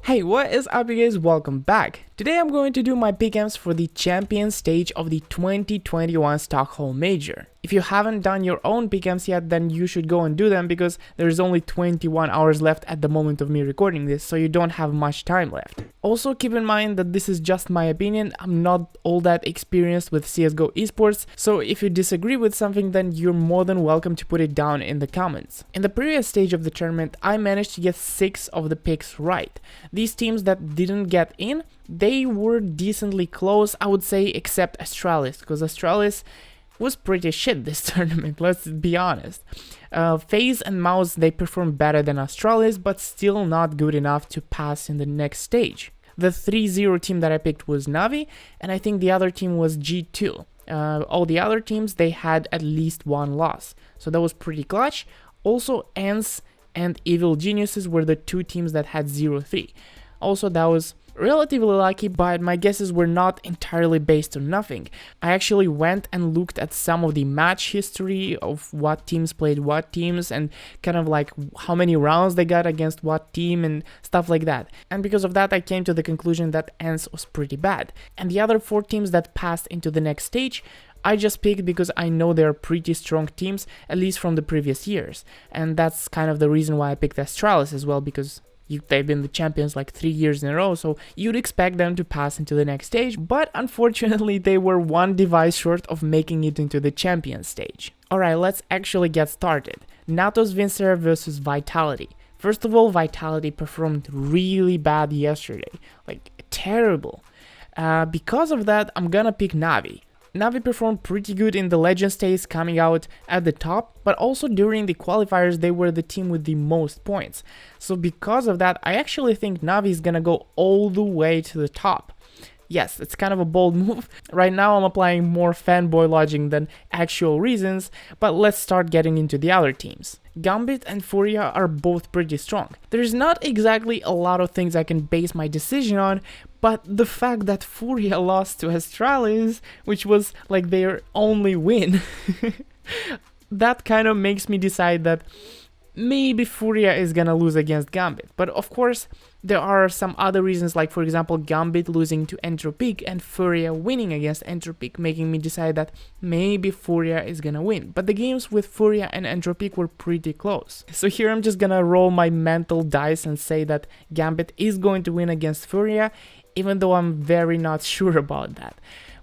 Hey, what is up you guys, welcome back. Today I'm going to do my pick'ems for the champion stage of the 2021 Stockholm Major. If you haven't done your own pick'ems yet, then you should go and do them because there's only 21 hours left at the moment of me recording this, so you don't have much time left. Also keep in mind that this is just my opinion, I'm not all that experienced with CSGO esports, so if you disagree with something then you're more than welcome to put it down in the comments. In the previous stage of the tournament, I managed to get 6 of the picks right. These teams that didn't get in, they were decently close, I would say, except Astralis, because Astralis was pretty shit this tournament, let's be honest. FaZe and Mouse, they performed better than Astralis, but still not good enough to pass in the next stage. The 3-0 team that I picked was Navi, and I think the other team was G2. All the other teams, they had at least one loss, so that was pretty clutch. Also, Ants and Evil Geniuses were the 2 teams that had 0-3. Also, that was relatively lucky, but my guesses were not entirely based on nothing. I actually went and looked at some of the match history of what teams played what teams and kind of like how many rounds they got against what team and stuff like that. And because of that, I came to the conclusion that Ants was pretty bad. And the other 4 teams that passed into the next stage, I just picked because I know they're pretty strong teams, at least from the previous years. And that's kind of the reason why I picked Astralis as well, because they've been the champions like 3 years in a row, so you'd expect them to pass into the next stage, but unfortunately they were one device short of making it into the champion stage. Alright, let's actually get started. Natos Vincere versus Vitality. First of all, Vitality performed really bad yesterday, like terrible. Because of that, I'm gonna pick Navi. Navi performed pretty good in the legend stage, coming out at the top, but also during the qualifiers they were the team with the most points. So because of that, I actually think Navi is gonna go all the way to the top. Yes, it's kind of a bold move. Right now I'm applying more fanboy logic than actual reasons, but let's start getting into the other teams. Gambit and Furia are both pretty strong. There's not exactly a lot of things I can base my decision on, but the fact that Furia lost to Astralis, which was like their only win, that kind of makes me decide that maybe Furia is gonna lose against Gambit. But of course, there are some other reasons, like for example Gambit losing to Entropic and Furia winning against Entropic, making me decide that maybe Furia is gonna win. But the games with Furia and Entropic were pretty close. So here I'm just gonna roll my mental dice and say that Gambit is going to win against Furia, even though I'm very not sure about that.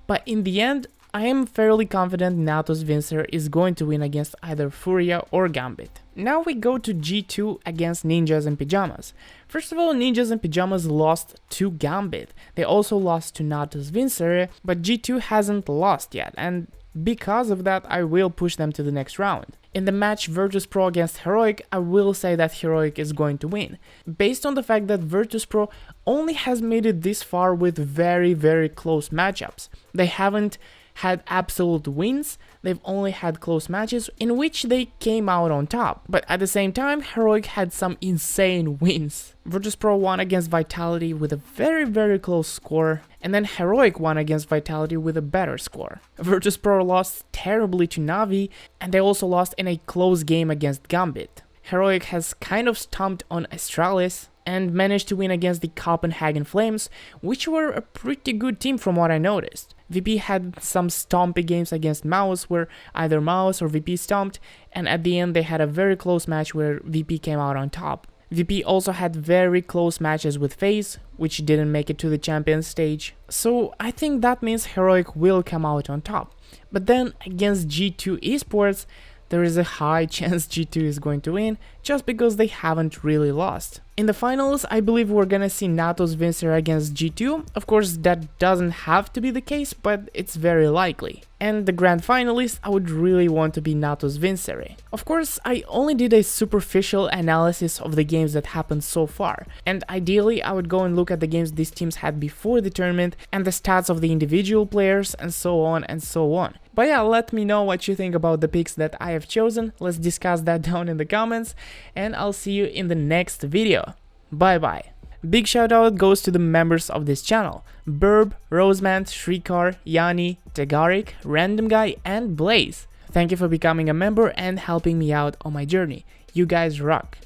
But in the end, I am fairly confident Natos Vincere is going to win against either Furia or Gambit. Now we go to G2 against Ninjas and Pyjamas. First of all, Ninjas and Pyjamas lost to Gambit. They also lost to Natos Vincere, but G2 hasn't lost yet, and because of that, I will push them to the next round. In the match Virtus.pro against Heroic, I will say that Heroic is going to win, based on the fact that Virtus.pro only has made it this far with very close matchups. They haven't had absolute wins, they've only had close matches in which they came out on top. But at the same time, Heroic had some insane wins. Virtus.pro won against Vitality with a very close score, and then Heroic won against Vitality with a better score. Virtus.pro lost terribly to Navi, and they also lost in a close game against Gambit. Heroic has kind of stomped on Astralis and managed to win against the Copenhagen Flames, which were a pretty good team from what I noticed. VP had some stompy games against Mouse where either Mouse or VP stomped, and at the end they had a very close match where VP came out on top. VP also had very close matches with FaZe, which didn't make it to the champions stage, so I think that means Heroic will come out on top. But then against G2 Esports, there is a high chance G2 is going to win, just because they haven't really lost. In the finals, I believe we're gonna see Natos Vincere against G2. Of course, that doesn't have to be the case, but it's very likely. And the grand finalist, I would really want to be Natos Vincere. Of course, I only did a superficial analysis of the games that happened so far, and ideally I would go and look at the games these teams had before the tournament and the stats of the individual players and so on and so on. But yeah, let me know what you think about the picks that I have chosen, let's discuss that down in the comments, and I'll see you in the next video. Bye bye. Big shout out goes to the members of this channel: Burb, Rosemant, Shrikar, Yanni, Tagarik, Random Guy, and Blaze. Thank you for becoming a member and helping me out on my journey. You guys rock.